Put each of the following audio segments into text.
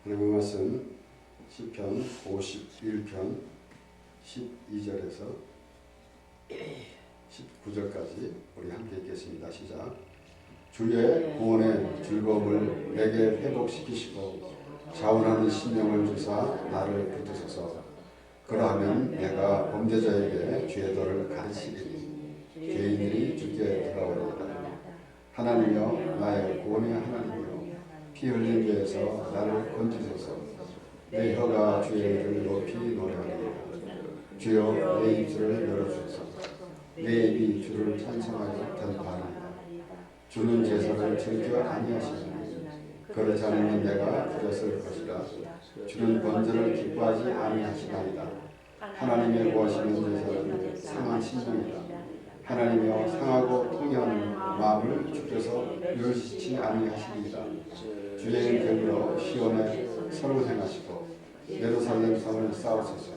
하나님의 말씀 시편 51편 12절에서 19절까지 우리 함께 읽겠습니다. 시작. 주의 구원의 즐거움을 내게 회복시키시고 자원하는 심령을 주사 나를 붙드소서. 그러하면 내가 범죄자에게 죄의 도를 가르치리니 죄인들이 주께 돌아오리이다. 하나님이여 나의 구원의 하나님이여 피 흘린 죄에서 나를 건지소서. 내 혀가 주의 이름을 높이 노래하리이다. 주여 내 입술을 열어주소서. 내 입이 주를 찬송하여 전파하리이다. 주는 제사를 즐겨 아니하시니 그렇지 않으면 내가 드렸을 것이라. 주는 번제를 기뻐하지 아니하시나이다. 하나님의 구하시는 제사는 상한 심령이다. 하나님이여 상하고 통회하는 마음을 주께서 멸시치 아니하시리이다. 주의 이름으로 시온에 선을 행하시고 예루살렘 성을 쌓으소서.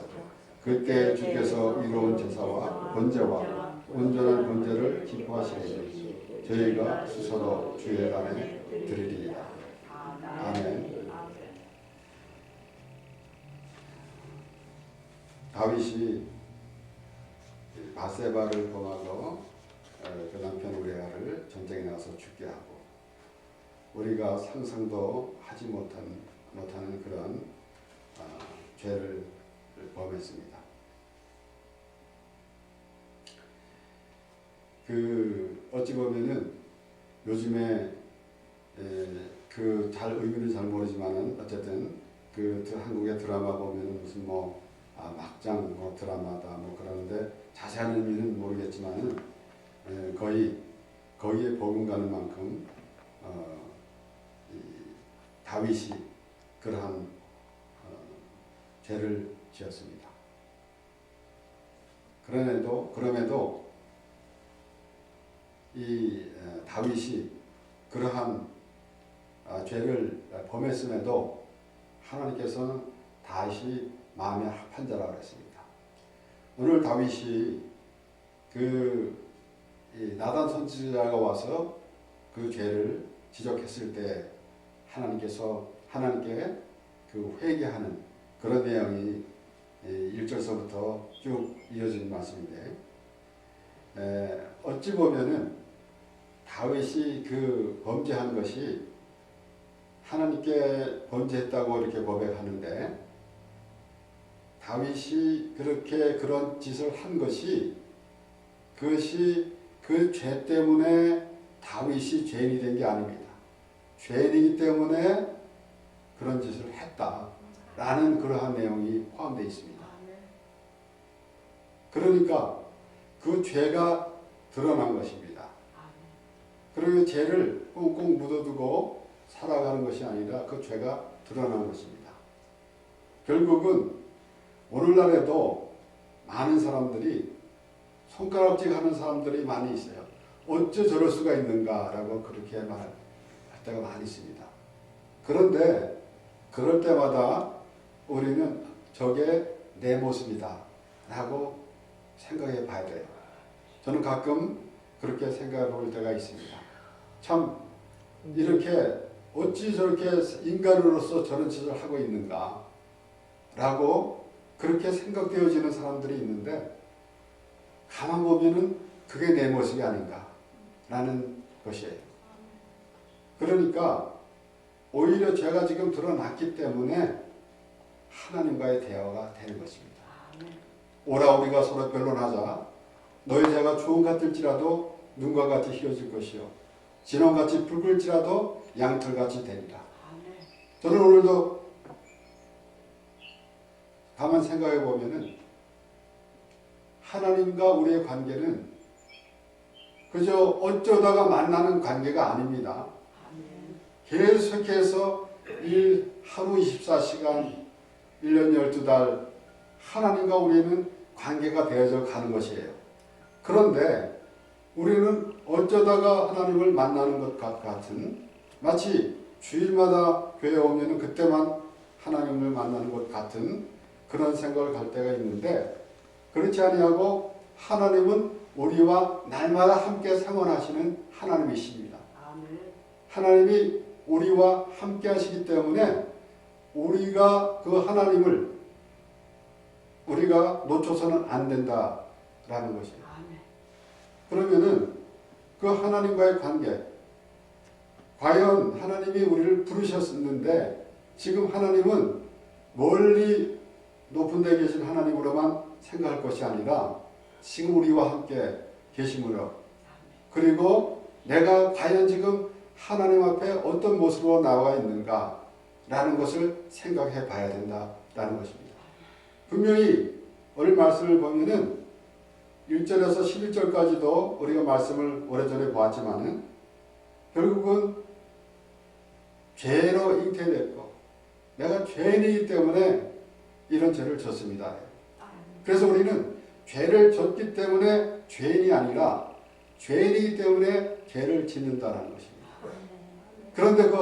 그때 주께서 이로운 제사와 번제와 온전한 번제를 기뻐하시리니 저희가 스스로 주의 안에 드리리이다. 아멘. 다윗이 바세바를 범하고 그 남편 우리아를 전쟁에 나가서 죽게 하고 우리가 상상도 하지 못하는 그런 죄를 범했습니다. 어찌 보면은 요즘에 잘 의미는 잘 모르지만은 어쨌든 한국의 드라마 보면은 무슨 막장 드라마다 그러는데 자세한 의미는 모르겠지만은 거기에 버금가는 만큼 다윗이 그러한 죄를 지었습니다. 그럼에도 이 다윗이 그러한 죄를 범했음에도 하나님께서는 다윗이 마음에 합한 자라고 했습니다. 오늘 다윗이 나단 선지자가 와서 그 죄를 지적했을 때 하나님께 회개하는 그런 내용이 1절서부터 쭉 이어진 말씀인데 어찌 보면은 다윗이 범죄한 것이 하나님께 범죄했다고 이렇게 고백하는데 다윗이 그런 짓을 한 것이 그것이 그 죄 때문에 다윗이 죄인이 된 게 아닙니다. 죄인이기 때문에 그런 짓을 했다라는 그러한 내용이 포함되어 있습니다. 그러니까 그 죄가 드러난 것입니다. 그리고 죄를 꽁꽁 묻어두고 살아가는 것이 아니라 그 죄가 드러난 것입니다. 결국은 오늘날에도 많은 사람들이 손가락질 하는 사람들이 많이 있어요. 어째 저럴 수가 있는가라고 그렇게 말할 때가 많이 있습니다. 그런데 그럴 때마다 우리는 저게 내 모습이다 라고 생각해 봐야 돼요. 저는 가끔 그렇게 생각해 볼 때가 있습니다. 참 이렇게 어찌 저렇게 인간으로서 저런 짓을 하고 있는가 라고 그렇게 생각되어지는 사람들이 있는데 가만 보면은 그게 내 모습이 아닌가 라는 것이에요. 그러니까 오히려 죄가 지금 드러났기 때문에 하나님과의 대화가 되는 것입니다. 오라 우리가 서로 변론하자. 너희 죄가 주홍 같을지라도 눈과 같이 희어질 것이요 진홍같이 붉을지라도 양털같이 되리라. 저는 오늘도 가만 생각해 보면은 하나님과 우리의 관계는 그저 어쩌다가 만나는 관계가 아닙니다. 계속해서 하루 24시간 1년 12달 하나님과 우리는 관계가 되어져 가는 것이에요. 그런데 우리는 어쩌다가 하나님을 만나는 것 같은 마치 주일마다 교회에 오면 그때만 하나님을 만나는 것 같은 그런 생각을 할 때가 있는데 그렇지 아니하고 하나님은 우리와 날마다 함께 생활하시는 하나님이십니다. 하나님이 우리와 함께 하시기 때문에 우리가 그 하나님을 우리가 놓쳐서는 안 된다라는 것이에요. 그러면은 그 하나님과의 관계, 과연 하나님이 우리를 부르셨는데 지금 하나님은 멀리 높은 데 계신 하나님으로만 생각할 것이 아니라 지금 우리와 함께 계심으로, 그리고 내가 과연 지금 하나님 앞에 어떤 모습으로 나와 있는가 라는 것을 생각해 봐야 된다라는 것입니다. 분명히 오늘 말씀을 보면은 1절에서 11절까지도 우리가 말씀을 오래전에 보았지만은 결국은 죄로 잉태됐고 내가 죄인이기 때문에 이런 죄를 졌습니다. 그래서 우리는 죄를 졌기 때문에 죄인이 아니라 죄인이기 때문에 죄를 짓는다라는 것입니다. 그런데 그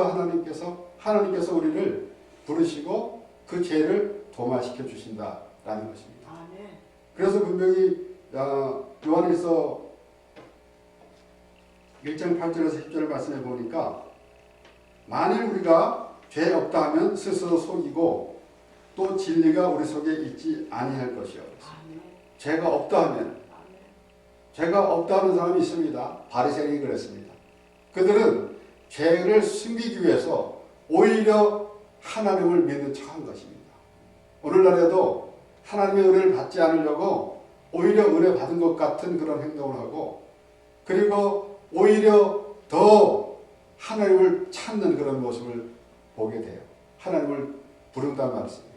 하나님께서 우리를 부르시고 그 죄를 도말시켜 주신다라는 것입니다. 그래서 분명히 요한일서 1장 8절에서 10절을 말씀해 보니까 만일 우리가 죄 없다 하면 스스로 속이고 또 진리가 우리 속에 있지 아니할 것이요. 죄가 없다 하면, 죄가 없다 하는 사람이 있습니다. 바리새인이 그랬습니다. 그들은 죄를 숨기기 위해서 오히려 하나님을 믿는 척한 것입니다. 오늘날에도 하나님의 은혜를 받지 않으려고 오히려 은혜 받은 것 같은 그런 행동을 하고, 그리고 오히려 더 하나님을 찾는 그런 모습을 보게 돼요. 하나님을 부른다는 말씀이에요.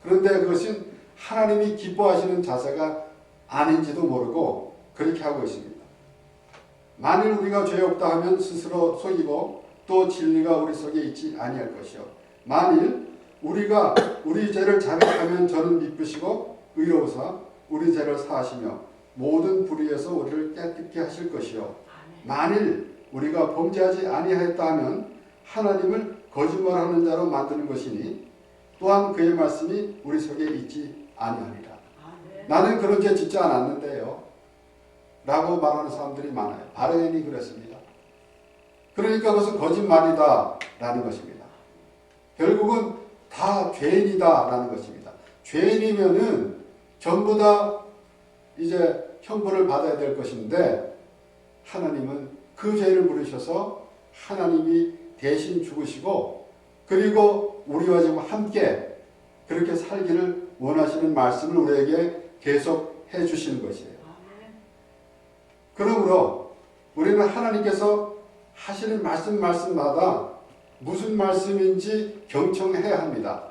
그런데 그것은 하나님이 기뻐하시는 자세가 아닌지도 모르고 그렇게 하고 있습니다. 만일 우리가 죄 없다 하면 스스로 속이고 또 진리가 우리 속에 있지 아니할 것이요. 만일 우리가 우리 죄를 자백하면 저는 미쁘시고 의로우사 우리 죄를 사하시며 모든 불의에서 우리를 깨끗게 하실 것이요. 만일 우리가 범죄하지 아니하였다 하면 하나님을 거짓말하는 자로 만드는 것이니 또한 그의 말씀이 우리 속에 있지 아니하리라. 나는 그런 죄 짓지 않았는데요 라고 말하는 사람들이 많아요. 바리새인이 그랬습니다. 그러니까 그것은 거짓말이다 라는 것입니다. 결국은 다 죄인이다 라는 것입니다. 죄인이면은 전부 다 이제 형벌을 받아야 될 것인데 하나님은 그 죄를 물으셔서 하나님이 대신 죽으시고 그리고 우리와 지금 함께 그렇게 살기를 원하시는 말씀을 우리에게 계속 해주시는 것이에요. 그러므로 우리는 하나님께서 하시는 말씀마다 무슨 말씀인지 경청해야 합니다.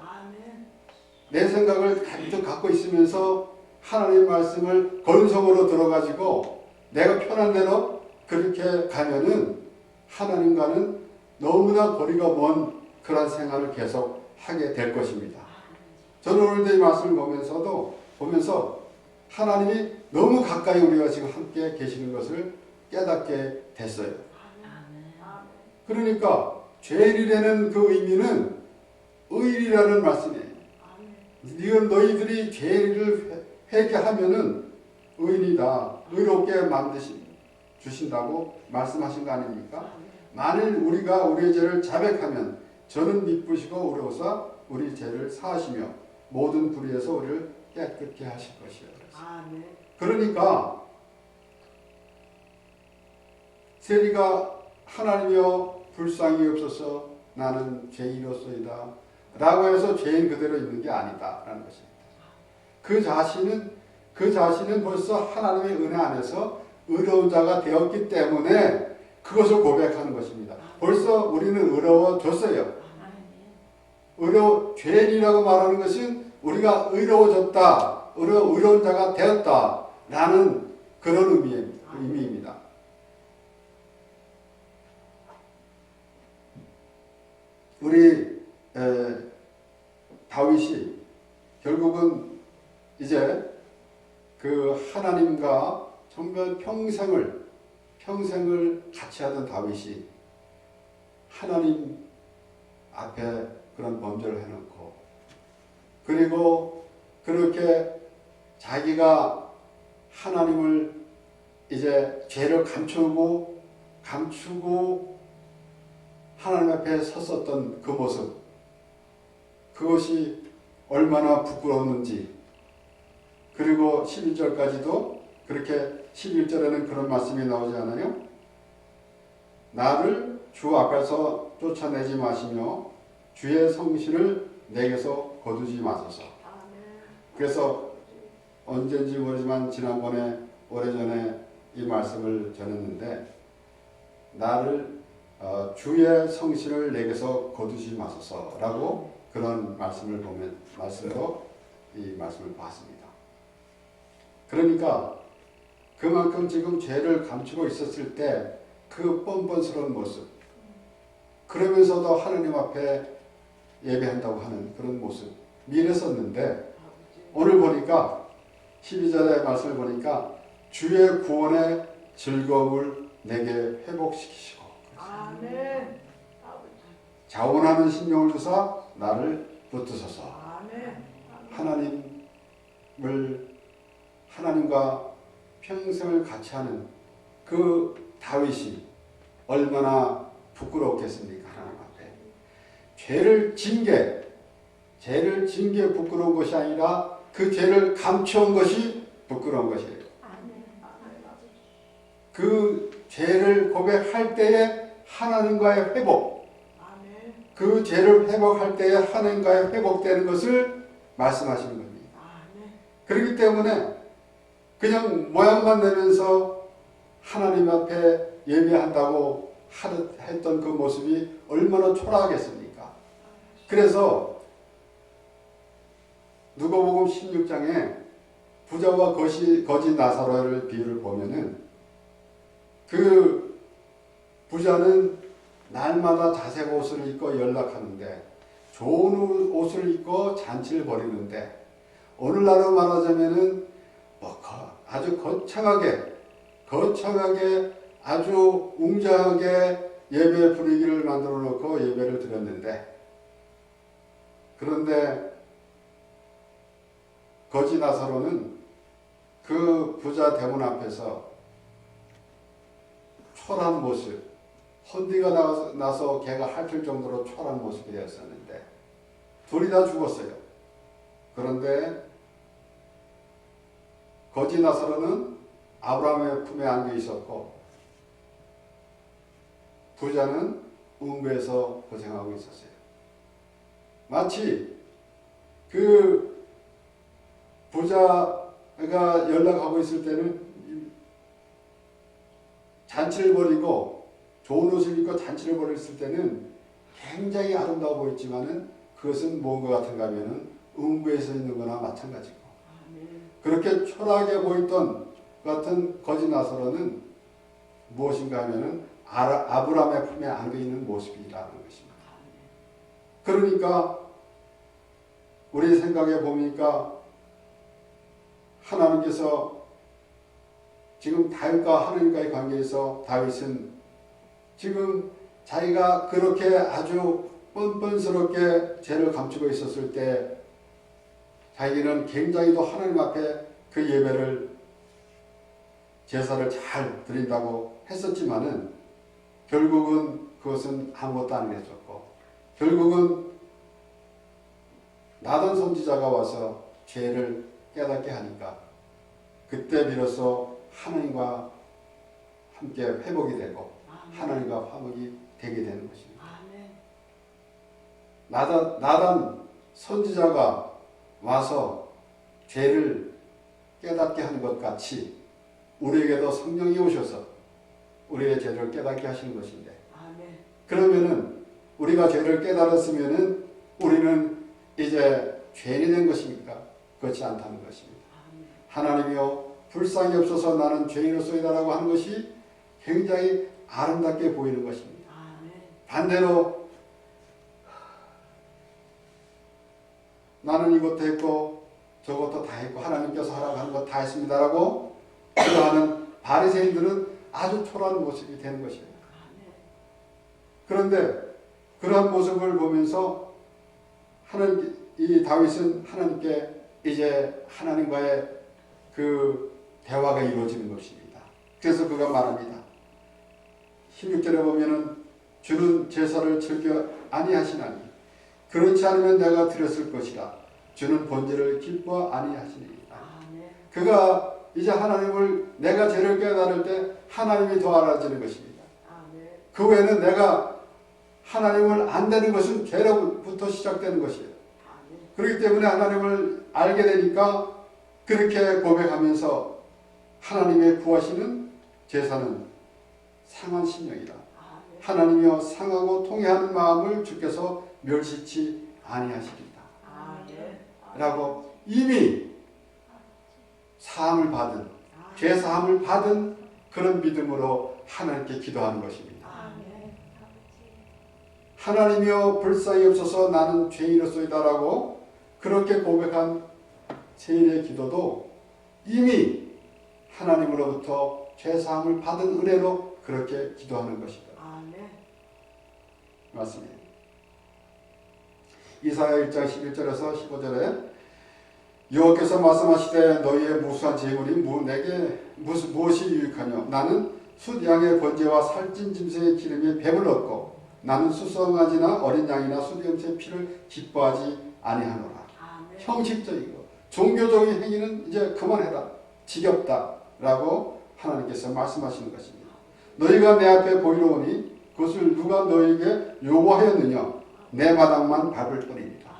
내 생각을 가득 갖고 있으면서 하나님의 말씀을 건성으로 들어가지고 내가 편한 대로 그렇게 가면은 하나님과는 너무나 거리가 먼 그런 생활을 계속 하게 될 것입니다. 저는 오늘도 이 말씀을 보면서 하나님이 너무 가까이 우리가 지금 함께 계시는 것을 깨닫게 됐어요. 그러니까 죄인이라는 그 의미는 의리라는 말씀이에요. 너희들이 죄를 회개하면은 의인이다, 의롭게 주신다고 말씀하신 거 아닙니까? 만일 우리가 우리의 죄를 자백하면 저는 미쁘시고 의로우사 우리 죄를 사하시며 모든 불의에서 우리를 깨끗게 하실 것이요. 그러니까 세리가 하나님이여 불쌍히 없어서 나는 죄인이로소이다 라고 해서 죄인 그대로 있는 게 아니다 라는 것입니다. 그 자신은 벌써 하나님의 은혜 안에서 의로운 자가 되었기 때문에 그것을 고백하는 것입니다. 벌써 우리는 의로워졌어요. 죄인이라고 말하는 것은 우리가 의로워졌다, 의로운 자가 되었다 라는 그런 의미입니다. 우리 다윗이 결국은 이제 그 하나님과 정말 평생을 같이 하던 다윗이 하나님 앞에 그런 범죄를 해놓고 그리고 그렇게 자기가 하나님을 이제 죄를 감추고 하나님 앞에 섰었던 그 모습, 그것이 얼마나 부끄러웠는지. 그리고 11절까지도 그렇게 11절에는 그런 말씀이 나오지 않아요? 나를 주 앞에서 쫓아내지 마시며 주의 성신을 내게서 거두지 마소서. 그래서 언젠지 모르지만 지난번에 오래전에 이 말씀을 전했는데 나를 주의 성신을 내게서 거두지 마소서라고 그런 말씀을 보면 말씀으로 이 말씀을 봤습니다. 그러니까 그만큼 지금 죄를 감추고 있었을 때 그 뻔뻔스러운 모습, 그러면서도 하느님 앞에 예배한다고 하는 그런 모습 미랬었는데 오늘 보니까 12절의 말씀을 보니까 주의 구원의 즐거움을 내게 회복시키시고 아멘. 자원하는 심령을 주사 나를 붙드소서. 아멘. 하나님과 평생을 같이 하는 그 다윗이 얼마나 부끄럽겠습니까? 하나님 앞에 죄를 진 게 부끄러운 것이 아니라 그 죄를 감춰온 것이 부끄러운 것이에요. 그 죄를 고백할 때에 하나님과의 회복, 그 죄를 회복할 때에 하나님과의 회복되는 것을 말씀하시는 겁니다. 그렇기 때문에 그냥 모양만 내면서 하나님 앞에 예배한다고 했던 그 모습이 얼마나 초라하겠습니까? 그래서 누가복음 16장에 부자와 거지 나사로를 비유를 보면은 그 부자는 날마다 자색 옷을 입고 연락하는데 좋은 옷을 입고 잔치를 벌이는데 오늘날로 말하자면은 아주 거창하게 아주 웅장하게 예배 분위기를 만들어 놓고 예배를 드렸는데 그런데 거지 나사로는 그 부자 대문 앞에서 초라한 모습, 헌디가 나서 걔가 핥을 정도로 초라한 모습이 되었었는데 둘이 다 죽었어요. 그런데 거지 나사로는 아브라함의 품에 안겨 있었고 부자는 음부에서 고생하고 있었어요. 마치 그 부자가 연락하고 있을 때는 잔치를 벌이고 좋은 옷을 입고 잔치를 벌였을 때는 굉장히 아름다워 보였지만은 그것은 뭔가 같은가 하면은 음부에서 있는 거나 마찬가지고 그렇게 초라하게 보였던 같은 거지 나사로는 무엇인가 하면은 아브라함의 품에 안겨 있는 모습이라는 것입니다. 그러니까 우리 생각해 보니까 하나님께서 지금 다윗과 하나님과의 관계에서 다윗은 지금 자기가 그렇게 아주 뻔뻔스럽게 죄를 감추고 있었을 때 자기는 굉장히도 하나님 앞에 그 예배를 제사를 잘 드린다고 했었지만은 결국은 그것은 아무것도 안 했었고 결국은 나단 선지자가 와서 죄를 깨닫게 하니까 그때 비로소 하나님과 함께 회복이 되고 하나님과 화목이 되게 되는 것입니다. 나단 선지자가 와서 죄를 깨닫게 하는 것 같이 우리에게도 성령이 오셔서 우리의 죄를 깨닫게 하시는 것인데 그러면은 우리가 죄를 깨달았으면은 우리는 이제 죄인이 된 것입니까? 그렇지 않다는 것입니다. 하나님이여 불쌍히 없어서 나는 죄인으로서이다라고 하는 것이 굉장히 아름답게 보이는 것입니다. 반대로 나는 이것도 했고 저것도 다 했고 하나님께서 하라고 하는 것 다 했습니다라고 그러하는 바리새인들은 아주 초라한 모습이 되는 것입니다. 그런데 그러한 모습을 보면서 이 다윗은 하나님께 이제 하나님과의 그 대화가 이루어지는 것입니다. 그래서 그가 말합니다. 16절에 보면은 주는 제사를 즐겨 아니하시나니 그렇지 않으면 내가 드렸을 것이라. 주는 본질을 기뻐 아니하시니이다. 그가 이제 하나님을 내가 죄를 깨달을 때 하나님이 더 알아지는 것입니다. 그 외에는 내가 하나님을 안 되는 것은 죄로부터 시작되는 것이에요. 그렇기 때문에 하나님을 알게 되니까 그렇게 고백하면서 하나님의 구하시는 제사는 상한 심령이다. 하나님이여 상하고 통회하는 마음을 주께서 멸시치 아니하시리다. 라고 이미 사함을 받은, 죄사함을 받은 그런 믿음으로 하나님께 기도하는 것입니다. 하나님이여 불쌍히 없어서 나는 죄인이로소이다라고 그렇게 고백한 세일의 기도도 이미 하나님으로부터 죄사함을 받은 은혜로 그렇게 기도하는 것이다. 맞습니다. 이사야 1장 11절에서 15절에 여호와께서 말씀하시되 너희의 무수한 재물이 내게 무엇이 유익하뇨? 나는 숫 양의 번제와 살찐 짐승의 기름에 배불렀고 나는 수송아지나 어린 양이나 숫염새의 피를 기뻐하지 아니하노라. 형식적이고 종교적인 행위는 이제 그만해라. 지겹다. 라고 하나님께서 말씀하시는 것입니다. 너희가 내 앞에 보이러 오니 그것을 누가 너희에게 요구하였느냐? 내 마당만 밟을 뿐이니라.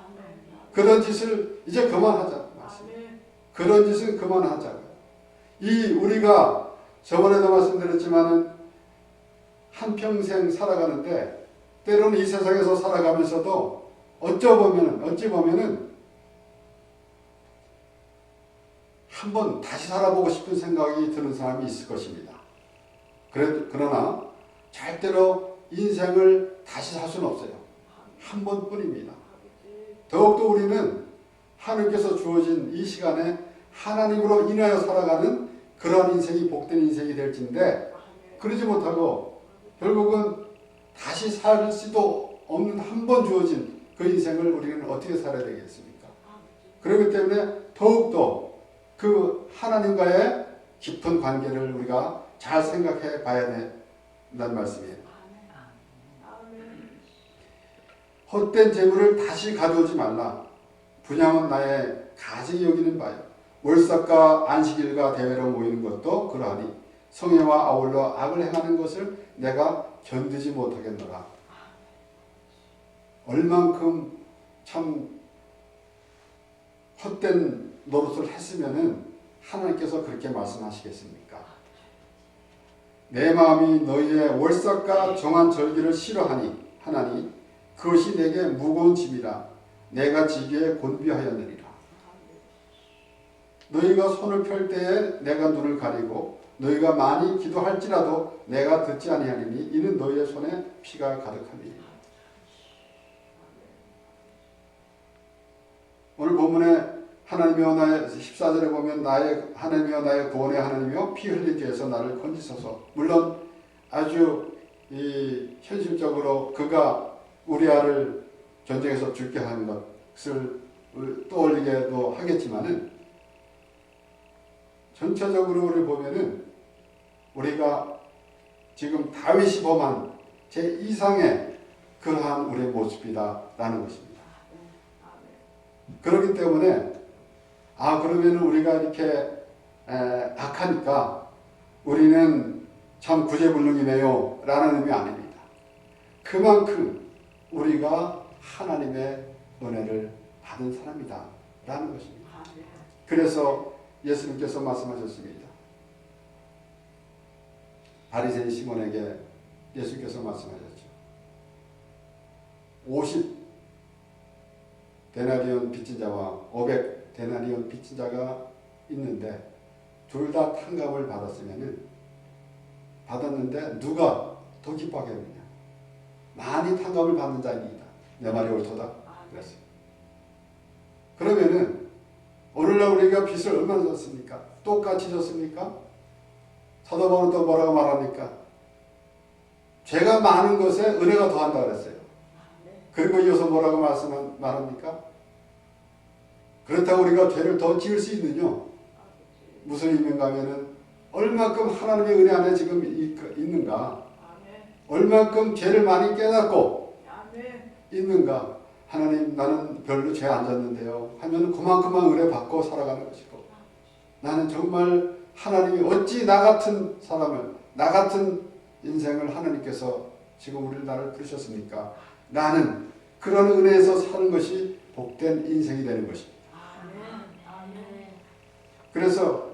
그런 짓을 이제 그만하자. 그런 짓은 그만하자고요. 우리가 저번에도 말씀드렸지만은 한평생 살아가는데 때로는 이 세상에서 살아가면서도 어찌 보면은 한번 다시 살아보고 싶은 생각이 드는 사람이 있을 것입니다. 그러나 절대로 인생을 다시 살 수는 없어요. 한 번뿐입니다. 더욱더 우리는 하나님께서 주어진 이 시간에 하나님으로 인하여 살아가는 그런 인생이 복된 인생이 될진데 그러지 못하고 결국은 다시 살 수도 없는 한 번 주어진 그 인생을 우리는 어떻게 살아야 되겠습니까? 그렇기 때문에 더욱더 그 하나님과의 깊은 관계를 우리가 잘 생각해 봐야 된다는 말씀이에요. 헛된 재물을 다시 가져오지 말라. 분양은 나의 가증이 여기는 바요. 월삭과 안식일과 대회로 모이는 것도 그러하니 성회와 아울러 악을 행하는 것을 내가 견디지 못하겠노라. 얼만큼 참 헛된 노릇을 했으면은 하나님께서 그렇게 말씀하시겠습니까? 내 마음이 너희의 월삭과 정한 절기를 싫어하니 그것이 내게 무거운 짐이라 내가 지기에 곤비하였느니라. 너희가 손을 펼 때에 내가 눈을 가리고 너희가 많이 기도할지라도 내가 듣지 아니하리니 이는 너희의 손에 피가 가득함이니라. 오늘 본문에 하나님이여 나의 14절에 보면 하나님이여 나의 구원의 하나님이여 피 흘리기 위해서 나를 건지소서. 물론 아주 현실적으로 그가 우리아를 전쟁에서 죽게 하는 것을 떠올리게도 하겠지만은 전체적으로 우리 보면은 우리가 지금 다윗이 범한 제 이상의 그러한 우리의 모습이다라는 것입니다. 그렇기 때문에 그러면 우리가 이렇게 악하니까 우리는 참 구제불능이네요 라는 의미 아닙니다. 그만큼 우리가 하나님의 은혜를 받은 사람이다 라는 것입니다. 그래서 예수님께서 말씀하셨습니다. 바리새인 시몬에게 예수께서 말씀하셨죠. 50데나리온 빚진 자와 500데나리온 빚진 자가 있는데 둘 다 탕감을 받았는데 누가 더 기뻐하겠느냐? 많이 탕감을 받는 자입니다. 내 말이 옳도다. 그랬어요. 그러면은 오늘날 우리가 빚을 얼마나 졌습니까? 똑같이 졌습니까? 사도 바울은 또 뭐라고 말합니까? 죄가 많은 것에 은혜가 더한다 그랬어요. 그리고 이어서 뭐라고 말합니까? 그렇다고 우리가 죄를 더 지을 수 있느냐? 무슨 의미인가 하면은 얼마큼 하나님의 은혜 안에 지금 있는가? 얼마큼 죄를 많이 깨닫고 있는가? 하나님 나는 별로 죄 안 졌는데요 하면 그만큼만 은혜 받고 살아가는 것이고, 나는 정말 하나님이 어찌 나 같은 사람을, 나 같은 인생을 하나님께서 지금 우리를 나를 부르셨습니까? 나는 그런 은혜에서 사는 것이 복된 인생이 되는 것입니다. 그래서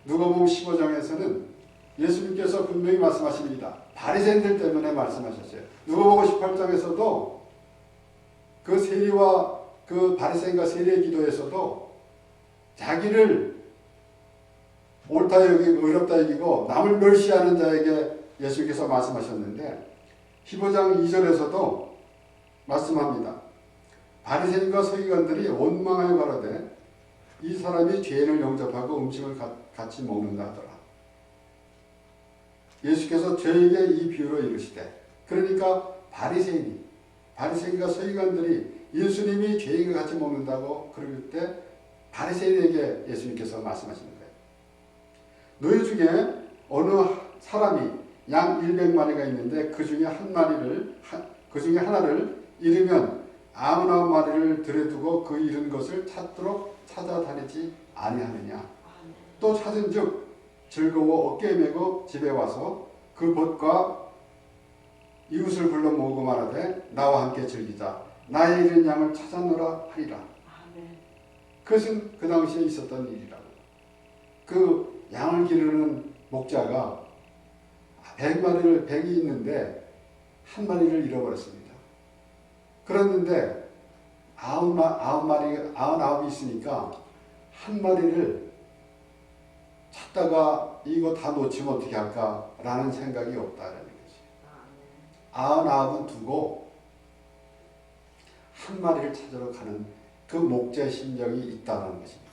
누가복음 15장에서는 예수님께서 분명히 말씀하십니다. 바리새인들 때문에 말씀하셨어요. 누가복음 18장에서도 그 세리와 그 바리새인과 세리의 기도에서도 자기를 옳다 여기고 의롭다 여기고 남을 멸시하는 자에게 예수께서 말씀하셨는데 15장 2절에서도 말씀합니다. 바리새인과 서기관들이 원망하여 가로되 이 사람이 죄인을 영접하고 음식을 같이 먹는다 하더라. 예수께서 저에게 이 비유로 이르시되, 그러니까 바리새인과 서기관들이 예수님이 죄인과 같이 먹는다고 그럴 때 바리새인에게 예수님께서 말씀하시는 거예요. 너희 중에 어느 사람이 양 100마리가 있는데 그 중에 하나를 잃으면 99마리를 들여두고 그 잃은 것을 찾도록 찾아다니지 아니하느냐. 또 찾은즉 즐거워 어깨에 메고 집에 와서 그 벗과 이웃을 불러 모으고 말하되 나와 함께 즐기자. 나의 잃은 양을 찾았노라 하리라. 그것은 그 당시에 있었던 일이라고. 그 양을 기르는 목자가 100이 있는데 한 마리를 잃어버렸습니다. 그랬는데 99이 있으니까 한 마리를 찾다가 이거 다 놓치면 어떻게 할까라는 생각이 없다라는 거지. 99은 두고 한 마리를 찾으러 가는 그 목자의 심정이 있다는 것입니다.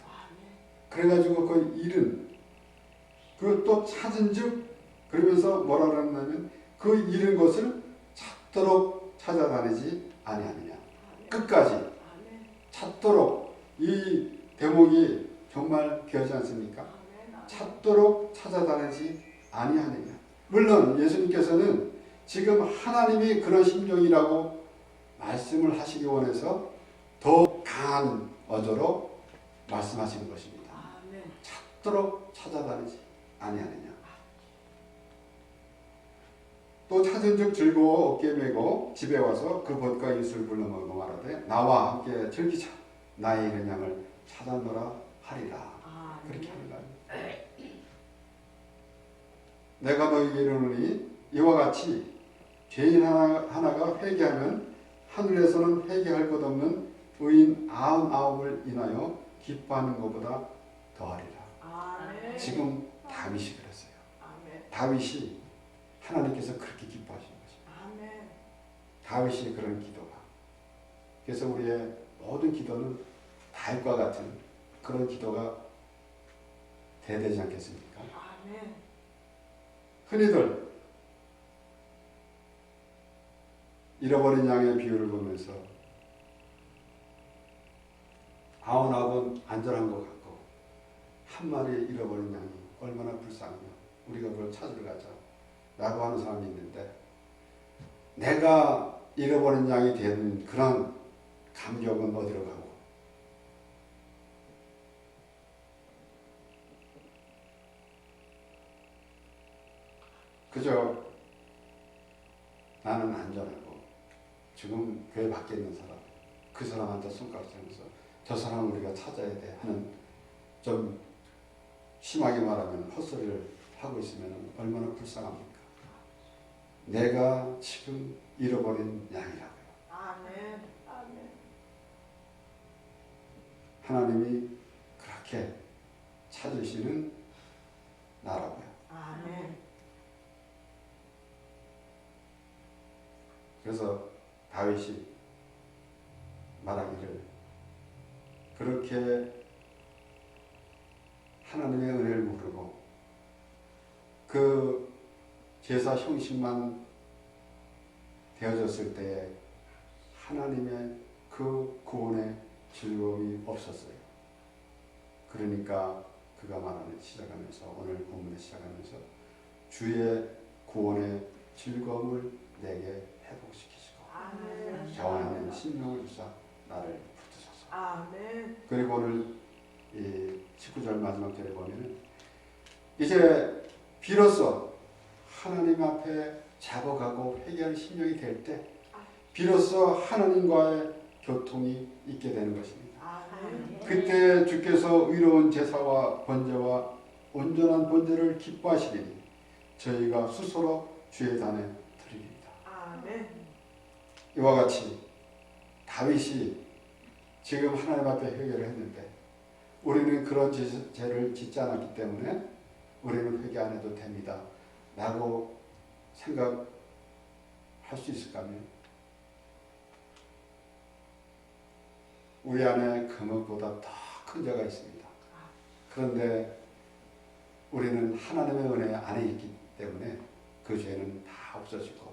그래가지고 그 잃은 그 또 찾은즉 그러면서 뭐라 그러냐면 그 잃은 것을 찾도록 찾아다니지 아니하느냐. 끝까지 찾도록. 이 대목이 정말 귀하지 않습니까? 찾도록 찾아다니지 아니하느냐. 물론 예수님께서는 지금 하나님이 그런 심정이라고 말씀을 하시기 원해서 더 강한 어조로 말씀하시는 것입니다. 찾도록 찾아다니지 아니하느냐. 또 찾은즉 즐거워 어깨에 메고 집에 와서 그 벗과 이웃을 불러 먹고 말하되 나와 함께 즐기자. 나의 잃은 양을 찾아노라 하리라. 그렇게 하는 거예요. 내가 너희에게 이르노니 이와 같이 죄인 하나가 회개하면 하늘에서는 회개할 것 없는 의인 99을 인하여 기뻐하는 것보다 더하리라. 지금 다윗이 그랬어요. 다윗이 하나님께서 그렇게 기뻐하시는 것입니다. 다윗이 그런 기도가. 그래서 우리의 모든 기도는 다윗과 같은 그런 기도가 돼야 되지 않겠습니까? 흔히들 잃어버린 양의 비유를 보면서 99은 안전한 것 같고 한 마리 잃어버린 양이 얼마나 불쌍하며 우리가 그걸 찾으러 가자 라고 하는 사람이 있는데, 내가 잃어버린 양이 된 그런 감격은 어디로 가고, 그저 나는 안전하고 지금 교회 밖에 있는 사람, 그 사람한테 손가락 대면서 저 사람 우리가 찾아야 돼 하는, 좀 심하게 말하면 헛소리를 하고 있으면 얼마나 불쌍합니까? 내가 지금 잃어버린 양이라고요. 하나님이 그렇게 찾으시는 나라고요. 그래서 다윗이 말하기를, 그렇게 하나님의 은혜를 모르고 그 제사 형식만 되어졌을 때에 하나님의 그 구원의 즐거움이 없었어요. 그러니까 그가 말하는 시작하면서, 오늘 본문에 시작하면서 주의 구원의 즐거움을 내게 회복시키시고 아멘. 자원하는 신명을 주사 나를 붙드소서. 아멘. 그리고 오늘 이 19절 마지막 절에 보면은 이제 비로소 하나님 앞에 작업하고 회개하는 심령이 될 때 비로소 하나님과의 교통이 있게 되는 것입니다. 아멘. 그때 주께서 의로운 제사와 번제와 온전한 번제를 기뻐하시리니 저희가 스스로 주의 단에 드리리이다. 아멘. 이와 같이 다윗이 지금 하나님 앞에 회개를 했는데 우리는 그런 죄를 짓지 않았기 때문에 우리는 회개 안 해도 됩니다 라고 생각할 수 있을까요? 우리 안에 금액보다 더 큰 죄가 있습니다. 그런데 우리는 하나님의 은혜 안에 있기 때문에 그 죄는 다 없어지고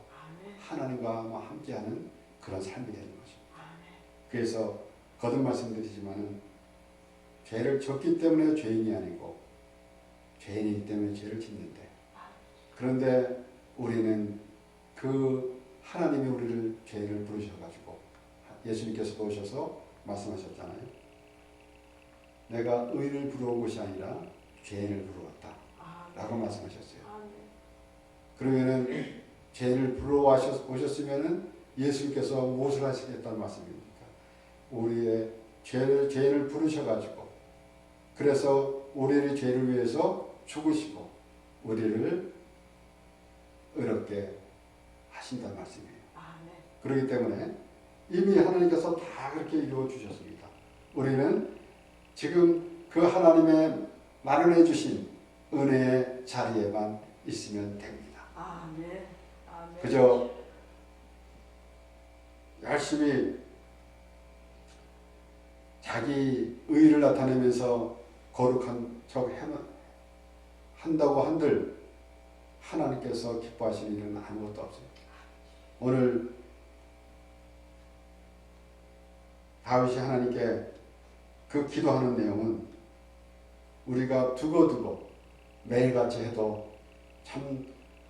하나님과 함께하는 그런 삶이 되는 것입니다. 그래서 거듭 말씀드리지만은 죄를 졌기 때문에 죄인이 아니고 죄인이기 때문에 죄를 짓는데 그런데 우리는 그 하나님이 우리를 죄인을 부르셔가지고 예수님께서도 오셔서 말씀하셨잖아요. 내가 의인을 부르온 것이 아니라 죄인을 부르었다 라고 말씀하셨어요. 그러면은 죄인을 부르어 오셨으면은 예수님께서 무엇을 하시겠다는 말씀입니까? 우리의 죄인을 부르셔가지고 그래서 우리의 죄를 위해서 죽으시고 우리를 의롭게 하신다는 말씀이에요. 그렇기 때문에 이미 하나님께서 다 그렇게 이루어 주셨습니다. 우리는 지금 그 하나님의 마련해 주신 은혜의 자리에만 있으면 됩니다. 아멘. 그저 열심히 자기 의의를 나타내면서 거룩한 척 한다고 한들 하나님께서 기뻐하시는 일은 아무것도 없어요. 오늘 다윗이 하나님께 그 기도하는 내용은 우리가 두고두고 매일같이 해도 참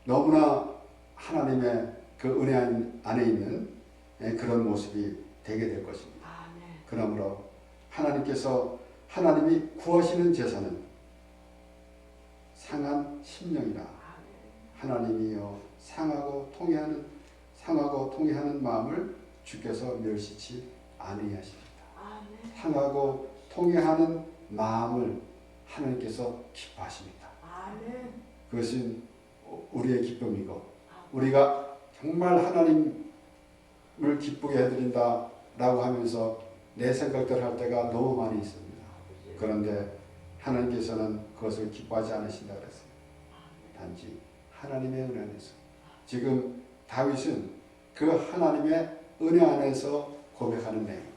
너무나 하나님의 그 은혜 안에 있는 그런 모습이 되게 될 것입니다. 그러므로 하나님이 구하시는 제사는 상한 심령이라 하나님이여 상하고 통회하는 마음을 주께서 멸시치 아니하십니다. 상하고 통회하는 마음을 하나님께서 기뻐하십니다. 그것은 우리의 기쁨이고 우리가 정말 하나님을 기쁘게 해드린다 라고 하면서 내 생각대로 할 때가 너무 많이 있습니다. 그런데 하나님께서는 그것을 기뻐하지 않으신다 그랬어요. 단지 하나님의 은혜 안에서. 지금 다윗은 그 하나님의 은혜 안에서 고백하는 내용입니다.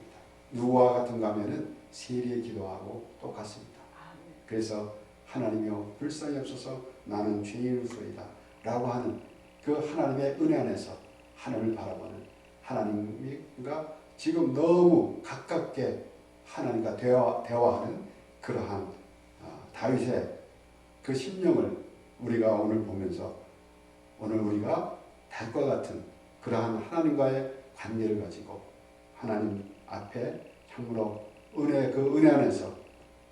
누구와 같은가 하면은 세리의 기도하고 똑같습니다. 그래서 하나님이여 불쌍히 없어서 나는 죄인이소이다 라고 하는 그 하나님의 은혜 안에서 하나님을 바라보는 하나님과 지금 너무 가깝게 하나님과 대화하는 그러한 다윗의 그 심령을 우리가 오늘 보면서 오늘 우리가 달과 같은 그러한 하나님과의 관계를 가지고 하나님 앞에 참으로 그 은혜 안에서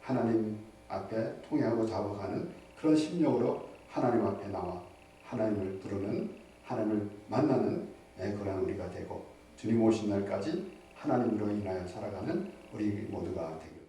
하나님 앞에 통행하고 잡아가는 그런 심령으로 하나님 앞에 나와 하나님을 부르는 하나님을 만나는 그런 우리가 되고 주님 오신 날까지 하나님으로 인하여 살아가는 우리 모두가 되길